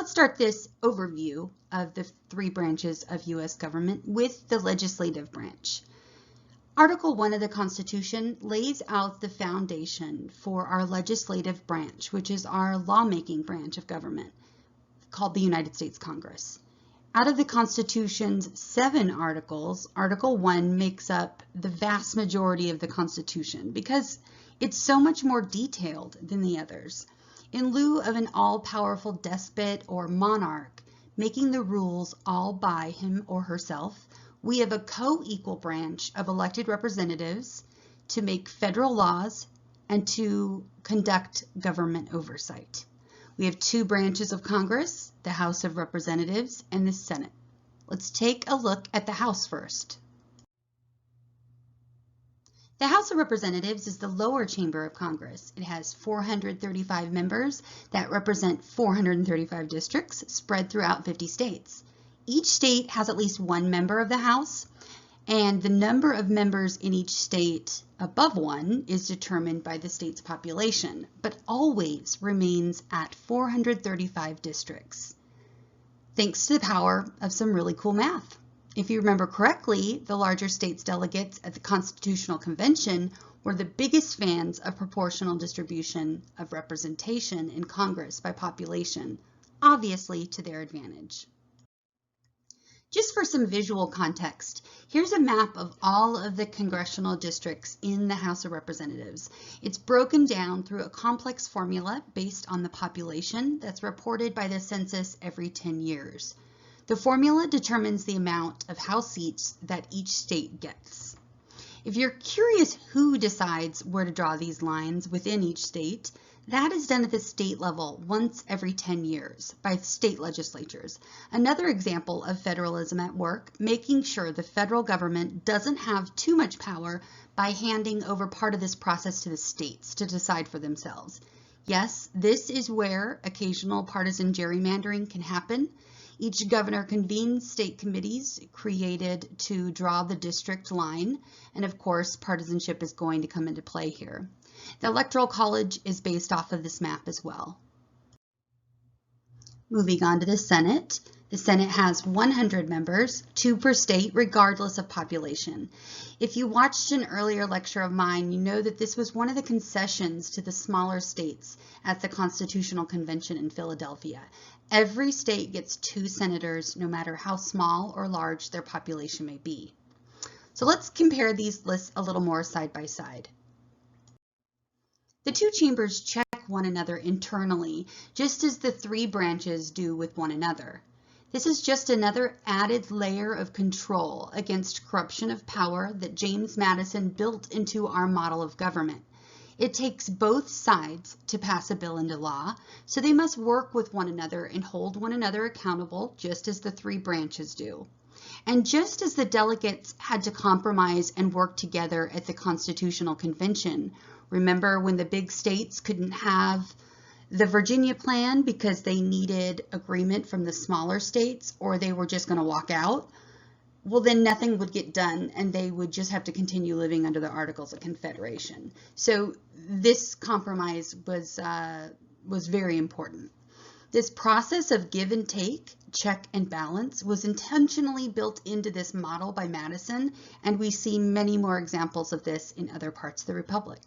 Let's start this overview of the three branches of U.S. government with the legislative branch. Article 1 of the Constitution lays out the foundation for our legislative branch, which is our lawmaking branch of government, called the United States Congress. Out of the Constitution's 7 articles, Article 1 makes up the vast majority of the Constitution because it's so much more detailed than the others. In lieu of an all-powerful despot or monarch making the rules all by him or herself, we have a co-equal branch of elected representatives to make federal laws and to conduct government oversight. We have 2 branches of Congress, the House of Representatives and the Senate. Let's take a look at the House first. The House of Representatives is the lower chamber of Congress. It has 435 members that represent 435 districts spread throughout 50 states. Each state has at least 1 member of the House, and the number of members in each state above 1 is determined by the state's population, but always remains at 435 districts, thanks to the power of some really cool math. If you remember correctly, the larger states' delegates at the Constitutional Convention were the biggest fans of proportional distribution of representation in Congress by population, obviously to their advantage. Just for some visual context, here's a map of all of the congressional districts in the House of Representatives. It's broken down through a complex formula based on the population that's reported by the census every 10 years. The formula determines the amount of House seats that each state gets. If you're curious who decides where to draw these lines within each state, that is done at the state level once every 10 years by state legislatures. Another example of federalism at work, making sure the federal government doesn't have too much power by handing over part of this process to the states to decide for themselves. Yes, this is where occasional partisan gerrymandering can happen. Each governor convenes state committees created to draw the district line, and of course, partisanship is going to come into play here. The Electoral College is based off of this map as well. Moving on to the Senate. The Senate has 100 members, 2 per state, regardless of population. If you watched an earlier lecture of mine, you know that this was one of the concessions to the smaller states at the Constitutional Convention in Philadelphia. Every state gets 2 senators, no matter how small or large their population may be. So let's compare these lists a little more side by side. The 2 chambers check one another internally, just as the 3 branches do with one another. This is just another added layer of control against corruption of power that James Madison built into our model of government. It takes both sides to pass a bill into law, so they must work with one another and hold one another accountable, just as the 3 branches do. And just as the delegates had to compromise and work together at the Constitutional Convention, remember when the big states couldn't have the Virginia plan because they needed agreement from the smaller states, or they were just going to walk out? Well, then nothing would get done and they would just have to continue living under the Articles of Confederation. So this compromise was very important. This process of give and take, check and balance, was intentionally built into this model by Madison, and we see many more examples of this in other parts of the Republic.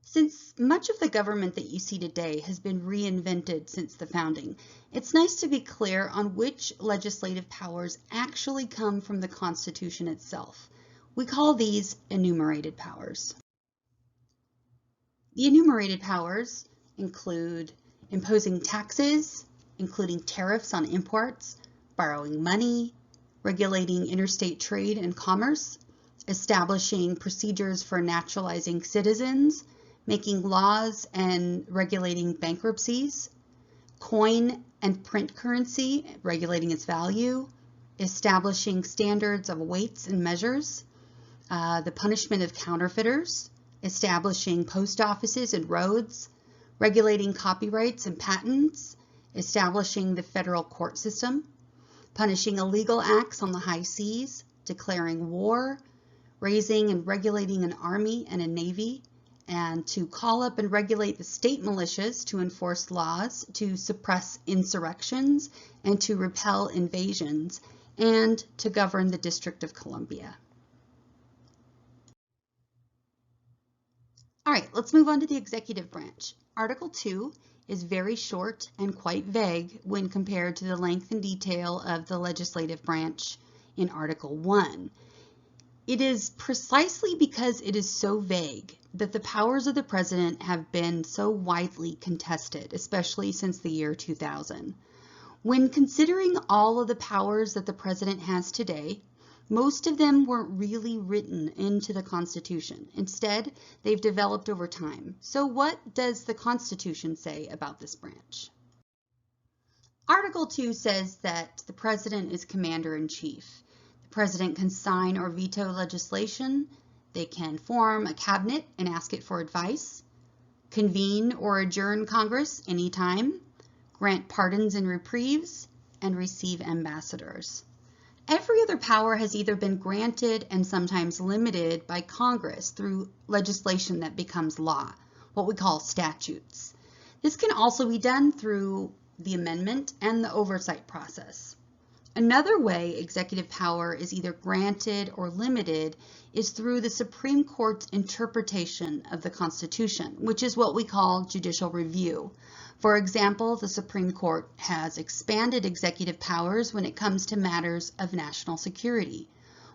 Since much of the government that you see today has been reinvented since the founding, it's nice to be clear on which legislative powers actually come from the Constitution itself. We call these enumerated powers. The enumerated powers include imposing taxes, including tariffs on imports, borrowing money, regulating interstate trade and commerce, establishing procedures for naturalizing citizens, making laws and regulating bankruptcies, coin and print currency, regulating its value, establishing standards of weights and measures, the punishment of counterfeiters, establishing post offices and roads, regulating copyrights and patents, establishing the federal court system, punishing illegal acts on the high seas, declaring war, raising and regulating an army and a navy, and to call up and regulate the state militias, to enforce laws, to suppress insurrections, and to repel invasions, and to govern the District of Columbia. All right, let's move on to the executive branch. Article 2 is very short and quite vague when compared to the length and detail of the legislative branch in Article 1. It is precisely because it is so vague that the powers of the president have been so widely contested, especially since the year 2000. When considering all of the powers that the president has today, most of them weren't really written into the Constitution. Instead, they've developed over time. So what does the Constitution say about this branch? Article 2 says that the president is commander-in-chief. The president can sign or veto legislation. They can form a cabinet and ask it for advice, convene or adjourn Congress anytime, grant pardons and reprieves, and receive ambassadors. Every other power has either been granted and sometimes limited by Congress through legislation that becomes law, what we call statutes. This can also be done through the amendment and the oversight process. Another way executive power is either granted or limited is through the Supreme Court's interpretation of the Constitution, which is what we call judicial review. For example, the Supreme Court has expanded executive powers when it comes to matters of national security.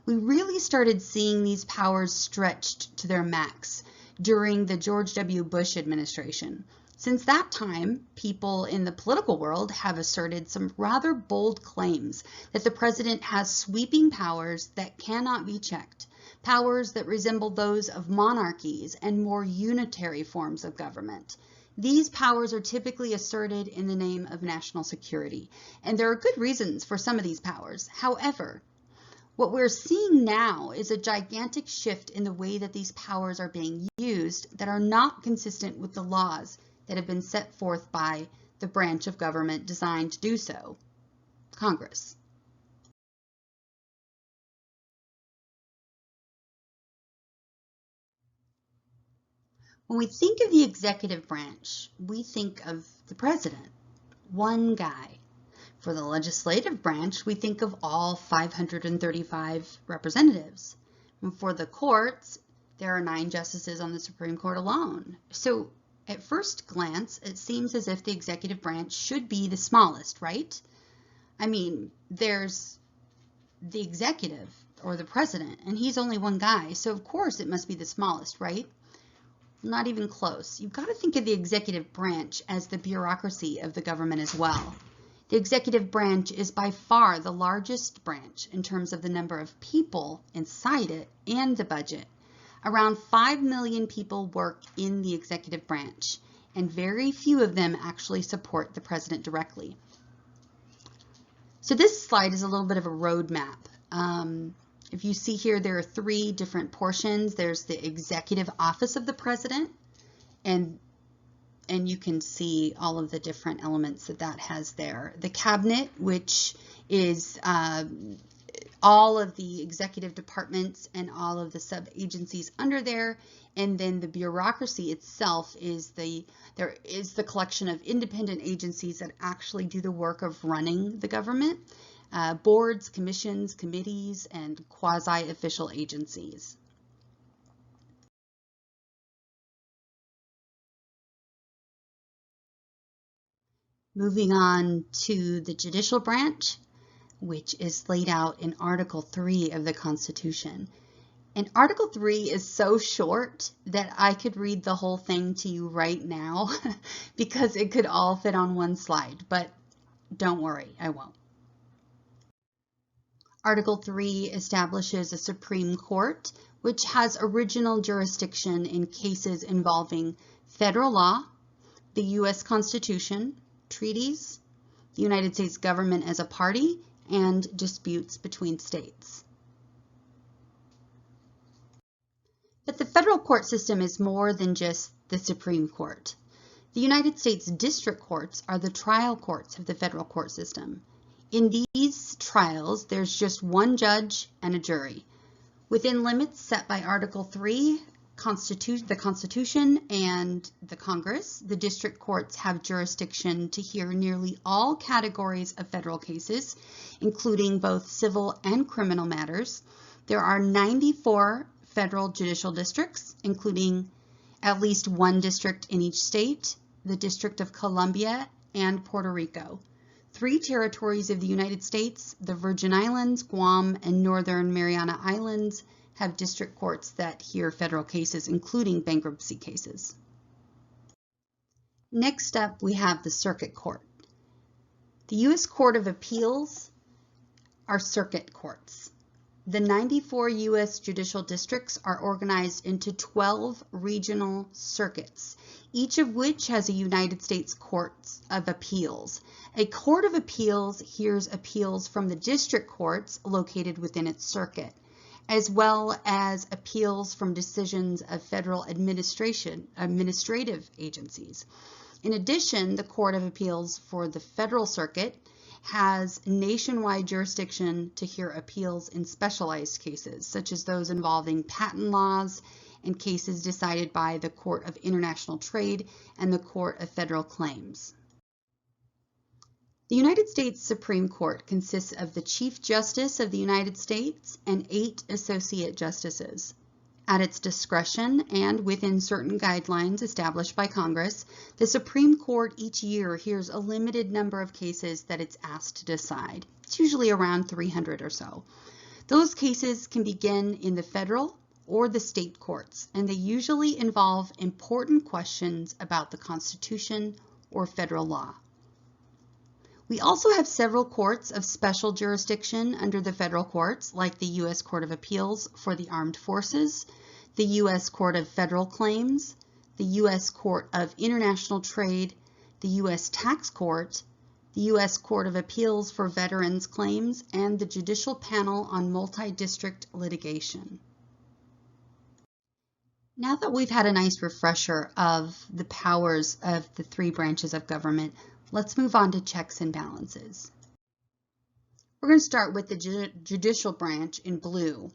We really started seeing these powers stretched to their max during the George W. Bush administration. Since that time, people in the political world have asserted some rather bold claims that the president has sweeping powers that cannot be checked, powers that resemble those of monarchies and more unitary forms of government. These powers are typically asserted in the name of national security, and there are good reasons for some of these powers. However, what we're seeing now is a gigantic shift in the way that these powers are being used that are not consistent with the laws that have been set forth by the branch of government designed to do so, Congress. When we think of the executive branch, we think of the president, one guy. For the legislative branch, we think of all 535 representatives. And for the courts, there are 9 justices on the Supreme Court alone. So at first glance, it seems as if the executive branch should be the smallest, right? I mean, there's the executive or the president, and he's only one guy, so of course it must be the smallest, right? Not even close. You've got to think of the executive branch as the bureaucracy of the government as well. The executive branch is by far the largest branch in terms of the number of people inside it and the budget. Around 5 million people work in the executive branch, and very few of them actually support the president directly. So this slide is a little bit of a roadmap. If you see here, there are 3 different portions. There's the executive office of the president, and you can see all of the different elements that has there. The cabinet, which is all of the executive departments and all of the sub-agencies under there, and then the bureaucracy itself is the collection of independent agencies that actually do the work of running the government. Boards, commissions, committees, and quasi-official agencies. Moving on to the judicial branch, which is laid out in Article 3 of the Constitution. And Article 3 is so short that I could read the whole thing to you right now because it could all fit on one slide, but don't worry, I won't. Article 3 establishes a Supreme Court, which has original jurisdiction in cases involving federal law, the U.S. Constitution, treaties, the United States government as a party, and disputes between states. But the federal court system is more than just the Supreme Court. The United States district courts are the trial courts of the federal court system. In these trials, there's just one judge and a jury. Within limits set by Article 3, the Constitution and the Congress, the district courts have jurisdiction to hear nearly all categories of federal cases, including both civil and criminal matters. There are 94 federal judicial districts, including at least one district in each state, the District of Columbia and Puerto Rico. 3 territories of the United States, the Virgin Islands, Guam, and Northern Mariana Islands, have district courts that hear federal cases, including bankruptcy cases. Next up, we have the Circuit Court. The U.S. Court of Appeals are circuit courts. The 94 U.S. judicial districts are organized into 12 regional circuits, each of which has a United States Court of Appeals. A Court of Appeals hears appeals from the district courts located within its circuit, as well as appeals from decisions of federal administrative agencies. In addition, the Court of Appeals for the Federal Circuit has nationwide jurisdiction to hear appeals in specialized cases, such as those involving patent laws and cases decided by the Court of International Trade and the Court of Federal Claims. The United States Supreme Court consists of the Chief Justice of the United States and 8 associate justices. At its discretion and within certain guidelines established by Congress, the Supreme Court each year hears a limited number of cases that it's asked to decide. It's usually around 300 or so. Those cases can begin in the federal or the state courts, and they usually involve important questions about the Constitution or federal law. We also have several courts of special jurisdiction under the federal courts, like the U.S. Court of Appeals for the Armed Forces, the U.S. Court of Federal Claims, the U.S. Court of International Trade, the U.S. Tax Court, the U.S. Court of Appeals for Veterans Claims, and the Judicial Panel on Multi-District Litigation. Now that we've had a nice refresher of the powers of the 3 branches of government, let's move on to checks and balances. We're going to start with the judicial branch in blue.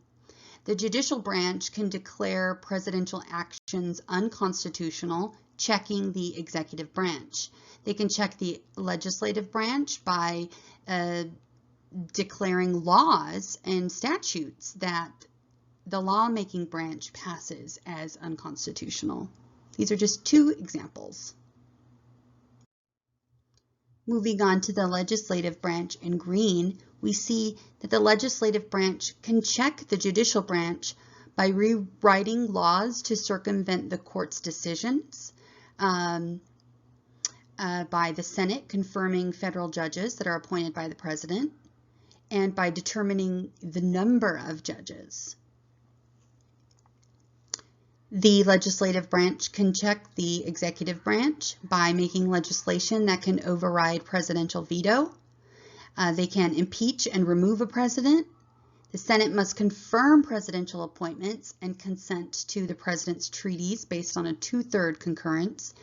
The judicial branch can declare presidential actions unconstitutional, checking the executive branch. They can check the legislative branch by declaring laws and statutes that the lawmaking branch passes as unconstitutional. These are just 2 examples. Moving on to the legislative branch in green, we see that the legislative branch can check the judicial branch by rewriting laws to circumvent the court's decisions, by the Senate confirming federal judges that are appointed by the president, and by determining the number of judges. The legislative branch can check the executive branch by making legislation that can override presidential veto. They can impeach and remove a president. The Senate must confirm presidential appointments and consent to the president's treaties based on a 2/3 concurrence.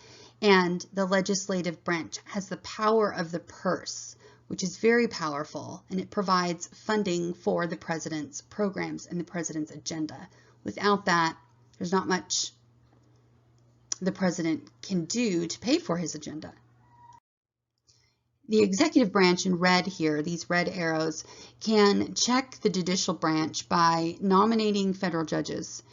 And the legislative branch has the power of the purse, which is very powerful, and it provides funding for the president's programs and the president's agenda. Without that, there's not much the president can do to pay for his agenda. The executive branch in red here, these red arrows, can check the judicial branch by nominating federal judges.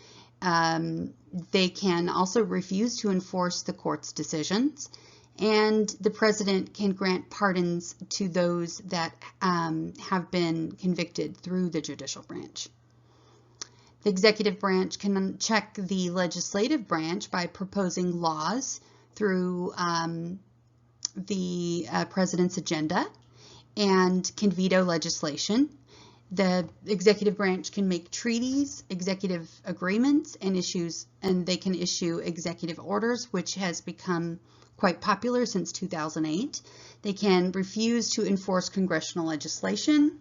They can also refuse to enforce the court's decisions, and the president can grant pardons to those that have been convicted through the judicial branch. The executive branch can check the legislative branch by proposing laws through the president's agenda and can veto legislation. The executive branch can make treaties, executive agreements, and they can issue executive orders, which has become quite popular since 2008. They can refuse to enforce congressional legislation,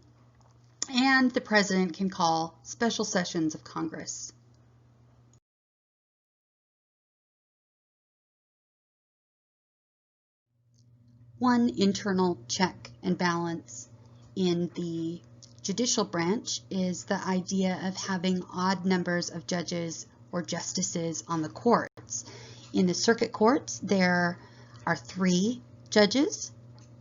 and the president can call special sessions of Congress. One internal check and balance in the judicial branch is the idea of having odd numbers of judges or justices on the courts. In the circuit courts, there are 3 judges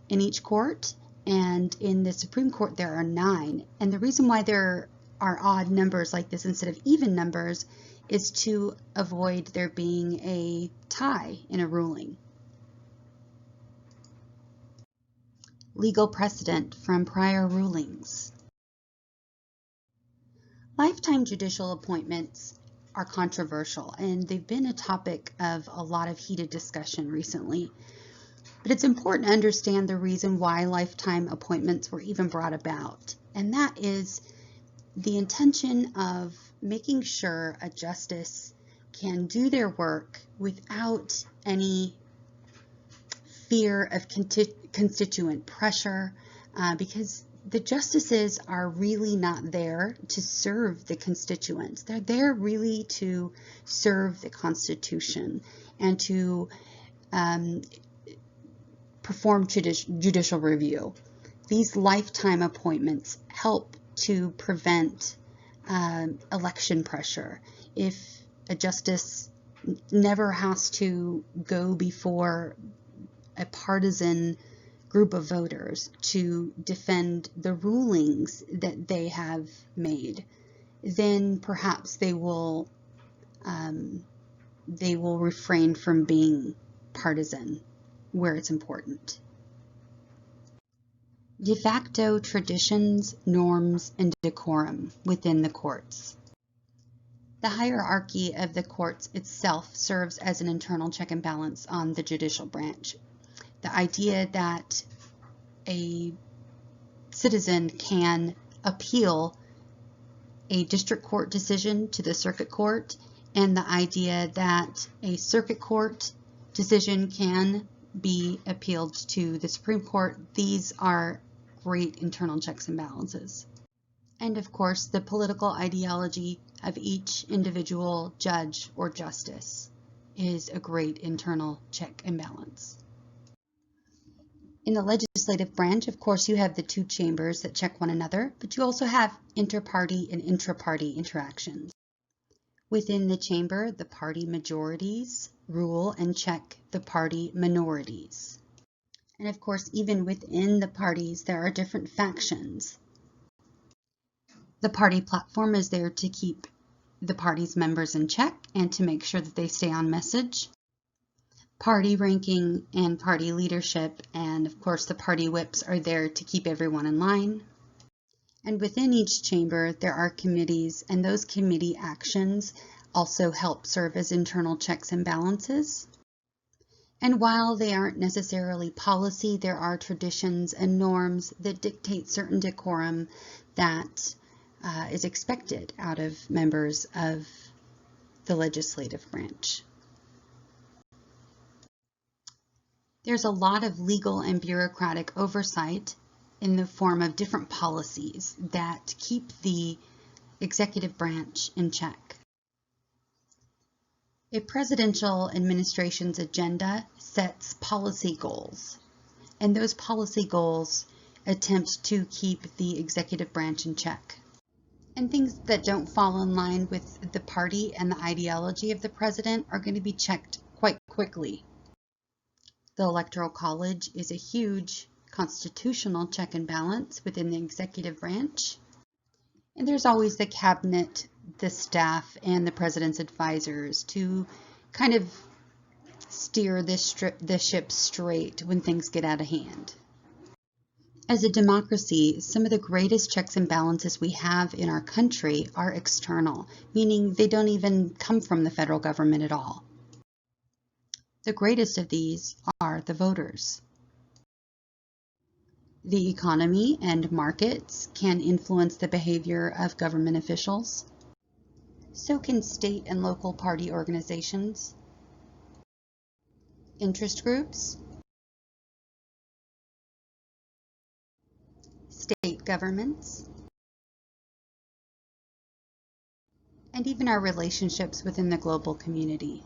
in each court, and in the Supreme Court there are 9. And the reason why there are odd numbers like this instead of even numbers is to avoid there being a tie in a ruling. Legal precedent from prior rulings. Lifetime judicial appointments are controversial, and they've been a topic of a lot of heated discussion recently. But it's important to understand the reason why lifetime appointments were even brought about, and that is the intention of making sure a justice can do their work without any fear of constituent pressure, because the justices are really not there to serve the constituents. They're there really to serve the Constitution and to perform judicial review. These lifetime appointments help to prevent election pressure. If a justice never has to go before a partisan group of voters to defend the rulings that they have made, then perhaps they will refrain from being partisan where it's important. De facto traditions, norms, and decorum within the courts. The hierarchy of the courts itself serves as an internal check and balance on the judicial branch. The idea that a citizen can appeal a district court decision to the circuit court, and the idea that a circuit court decision can be appealed to the Supreme Court, these are great internal checks and balances. And of course, the political ideology of each individual judge or justice is a great internal check and balance. In the legislative branch, of course, you have the 2 chambers that check one another, but you also have inter-party and intra-party interactions. Within the chamber, the party majorities rule and check the party minorities. And of course, even within the parties, there are different factions. The party platform is there to keep the party's members in check and to make sure that they stay on message. Party ranking and party leadership, and of course the party whips, are there to keep everyone in line. And within each chamber there are committees, and those committee actions also help serve as internal checks and balances. And while they aren't necessarily policy, there are traditions and norms that dictate certain decorum that is expected out of members of the legislative branch. There's a lot of legal and bureaucratic oversight in the form of different policies that keep the executive branch in check. A presidential administration's agenda sets policy goals, and those policy goals attempt to keep the executive branch in check. And things that don't fall in line with the party and the ideology of the president are going to be checked quite quickly. The Electoral College is a huge constitutional check and balance within the executive branch. And there's always the cabinet, the staff, and the president's advisors to kind of steer the ship straight when things get out of hand. As a democracy, some of the greatest checks and balances we have in our country are external, meaning they don't even come from the federal government at all. The greatest of these are the voters. The economy and markets can influence the behavior of government officials. So can state and local party organizations, interest groups, state governments, and even our relationships within the global community.